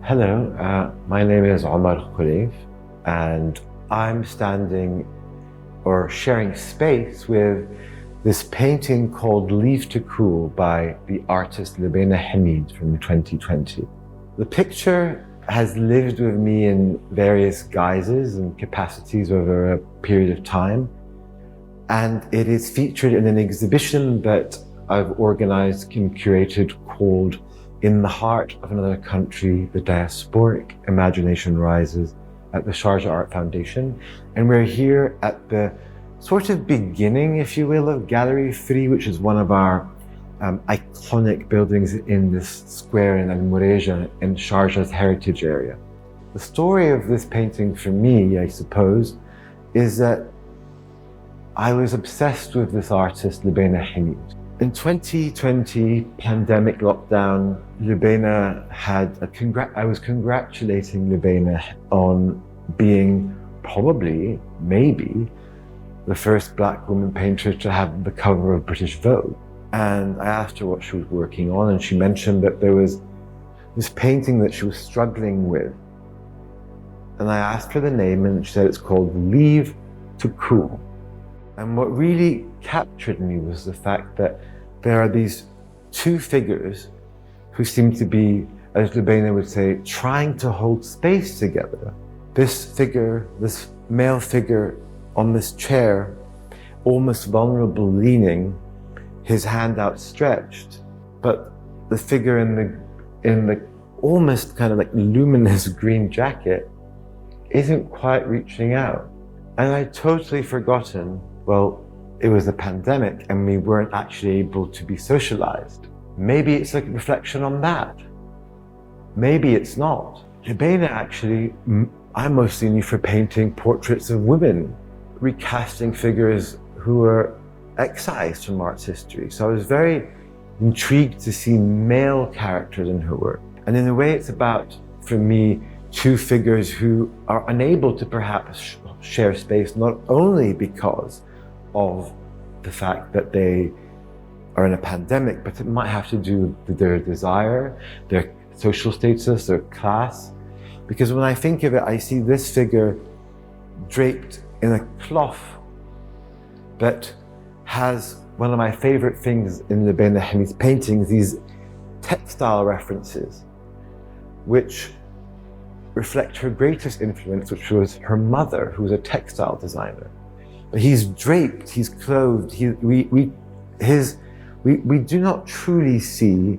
Hello, my name is Omar Kholeif, and I'm standing or sharing space with this painting called Leave to Cool by the artist Lubaina Himid from 2020. The picture has lived with me in various guises and capacities over a period of time, and it is featured in an exhibition that I've organized and curated called In the Heart of Another Country, the Diasporic Imagination Rises at the Sharjah Art Foundation. And we're here at the sort of beginning, if you will, of Gallery 3, which is one of our iconic buildings in this square in Al Mureja in Sharjah's heritage area. The story of this painting for me, I suppose, is that I was obsessed with this artist, Lubaina Himid. In 2020, pandemic lockdown, I was congratulating Lubaina on being probably, maybe, the first Black woman painter to have the cover of British Vogue. And I asked her what she was working on, and she mentioned that there was this painting that she was struggling with. And I asked her the name, and she said it's called Leave to Cool. And what really captured me was the fact that there are these two figures who seem to be, as Lubaina would say, trying to hold space together. This figure, this male figure on this chair, almost vulnerable, leaning, his hand outstretched, but the figure in the almost kind of like luminous green jacket isn't quite reaching out. And I'd totally forgotten, well, it was a pandemic and we weren't actually able to be socialized. Maybe it's a reflection on that. Maybe it's not. Lubaina actually, I mostly knew for painting portraits of women, recasting figures who were excised from art's history. So I was very intrigued to see male characters in her work. And in a way, it's about, for me, two figures who are unable to perhaps share space, not only because of the fact that they are in a pandemic, but it might have to do with their desire, their social status, their class. Because when I think of it, I see this figure draped in a cloth that has one of my favorite things in Lubaina Himid's paintings, these textile references, which reflect her greatest influence, which was her mother, who was a textile designer. But he's draped, he's clothed, we do not truly see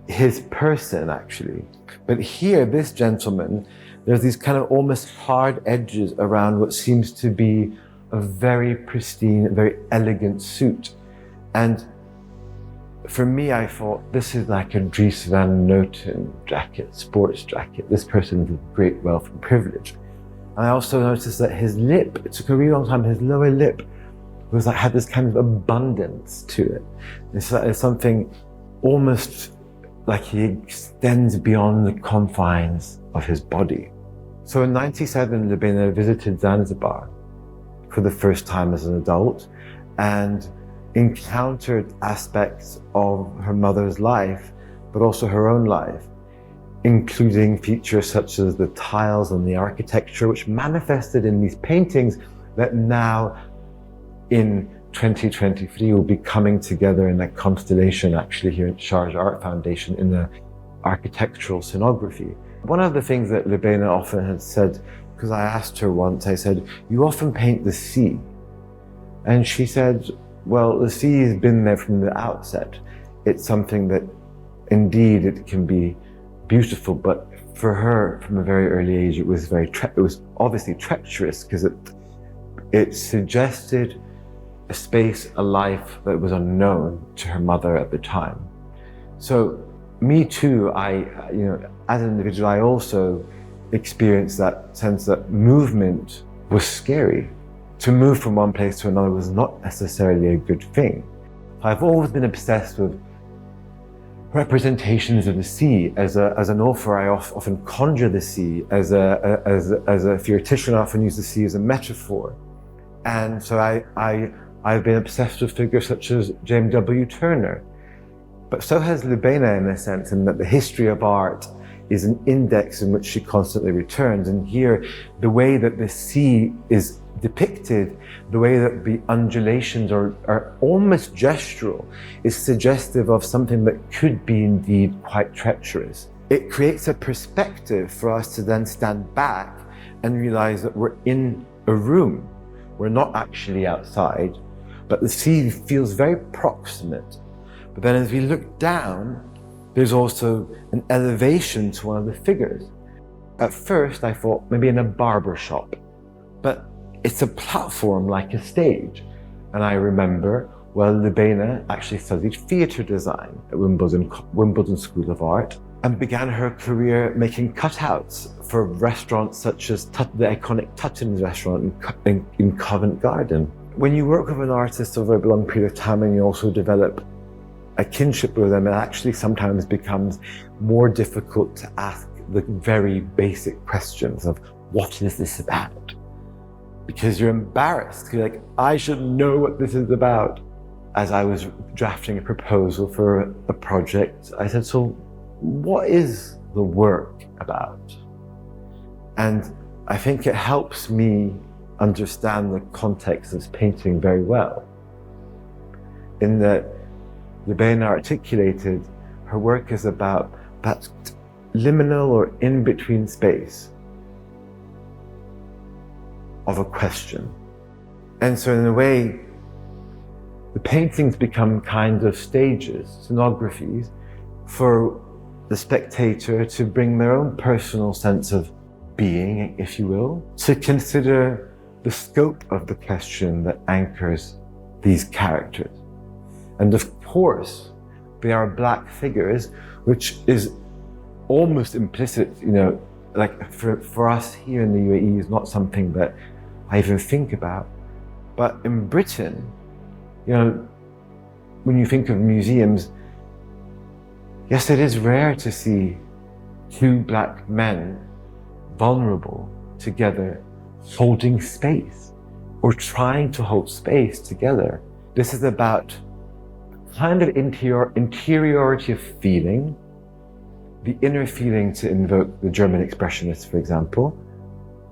his person, actually. But here, this gentleman, there's these kind of almost hard edges around what seems to be a very pristine, very elegant suit. And for me, I thought, this is like a Dries Van Noten jacket, sports jacket. This person with great wealth and privilege. And I also noticed that his lip, it took a really long time, his lower lip was like, had this kind of abundance to it. It's something almost like he extends beyond the confines of his body. So in '97, Lubaina visited Zanzibar for the first time as an adult and encountered aspects of her mother's life, but also her own life, including features such as the tiles and the architecture, which manifested in these paintings that now in 2023 will be coming together in a constellation actually here at Sharjah Art Foundation in the architectural scenography. One of the things that Lubaina often had said, because I asked her once, I said, you often paint the sea. And she said, well, the sea has been there from the outset. It's something that indeed it can be beautiful, but for her from a very early age, it was obviously treacherous because it suggested a space, a life that was unknown to her mother at the time. So me too, as an individual, I also experienced that sense that movement was scary. To move from one place to another was not necessarily a good thing. I've always been obsessed with representations of the sea. As an author, I often conjure the sea. As a theoretician, I often use the sea as a metaphor. And so I've been obsessed with figures such as James W. Turner. But so has Lubaina, in a sense, in that the history of art is an index in which she constantly returns. And here, the way that the sea is depicted, the way that the undulations are almost gestural, is suggestive of something that could be indeed quite treacherous. It creates a perspective for us to then stand back and realize that we're in a room. We're not actually outside, but the sea feels very proximate. But then as we look down, there's also an elevation to one of the figures. At first, I thought maybe in a barber shop, but it's a platform like a stage. And I remember, well, Lubaina actually studied theatre design at Wimbledon School of Art and began her career making cutouts for restaurants such as the iconic Tutton's restaurant in Covent Garden. When you work with an artist over a long period of time and you also develop a kinship with them, it actually sometimes becomes more difficult to ask the very basic questions of what is this about? Because you're embarrassed. You're like, I should know what this is about. As I was drafting a proposal for a project, I said, so what is the work about? And I think it helps me understand the context of this painting very well. In that Lubaina articulated, her work is about that liminal or in-between space of a question. And so in a way, the paintings become kind of stages, scenographies, for the spectator to bring their own personal sense of being, if you will, to consider the scope of the question that anchors these characters. And of course, they are black figures, which is almost implicit, like for us here in the UAE is not something that I even think about. But in Britain, when you think of museums, yes, it is rare to see two black men vulnerable together, holding space or trying to hold space together. This is about kind of interiority of feeling, the inner feeling to invoke the German expressionists, for example.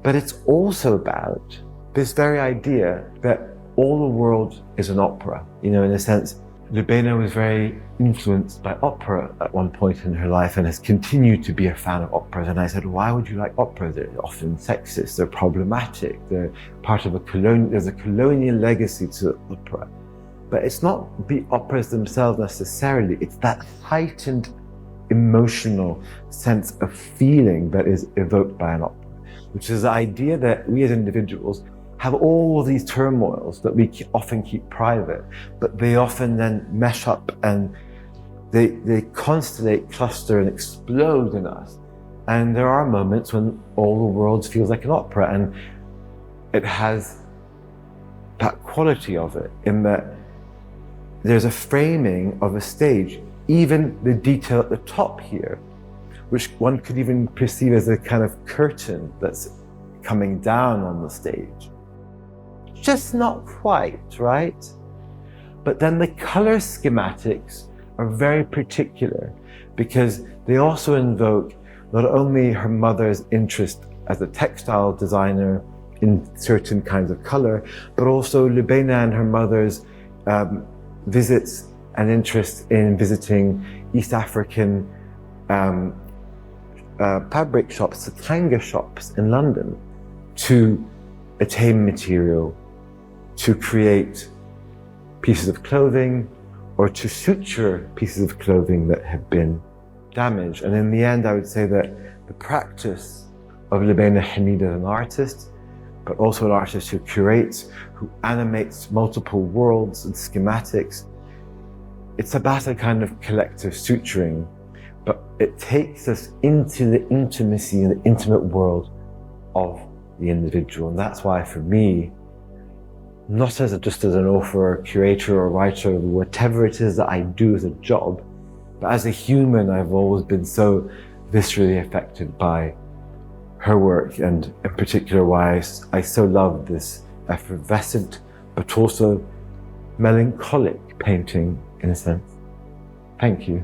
But it's also about this very idea that all the world is an opera. In a sense, Lubaina was very influenced by opera at one point in her life and has continued to be a fan of operas. And I said, why would you like opera? They're often sexist, they're problematic, they're part of there's a colonial legacy to opera. But it's not the operas themselves necessarily, it's that heightened emotional sense of feeling that is evoked by an opera, which is the idea that we as individuals have all these turmoils that we often keep private, but they often then mesh up and they constellate, cluster and explode in us. And there are moments when all the world feels like an opera, and it has that quality of it in that there's a framing of a stage, even the detail at the top here, which one could even perceive as a kind of curtain that's coming down on the stage. Just not quite, right? But then the color schematics are very particular because they also invoke not only her mother's interest as a textile designer in certain kinds of color, but also Lubaina and her mother's visits and interest in visiting East African fabric shops, tanga shops in London, to attain material, to create pieces of clothing or to suture pieces of clothing that have been damaged. And in the end, I would say that the practice of Lubaina Himid as an artist, but also an artist who curates, who animates multiple worlds and schematics, it's about a kind of collective suturing, but it takes us into the intimacy and the intimate world of the individual. And that's why for me, not just as an author or curator or writer, or whatever it is that I do as a job, but as a human, I've always been so viscerally affected by her work, and in particular why I so love this effervescent but also melancholic painting in a sense. Thank you.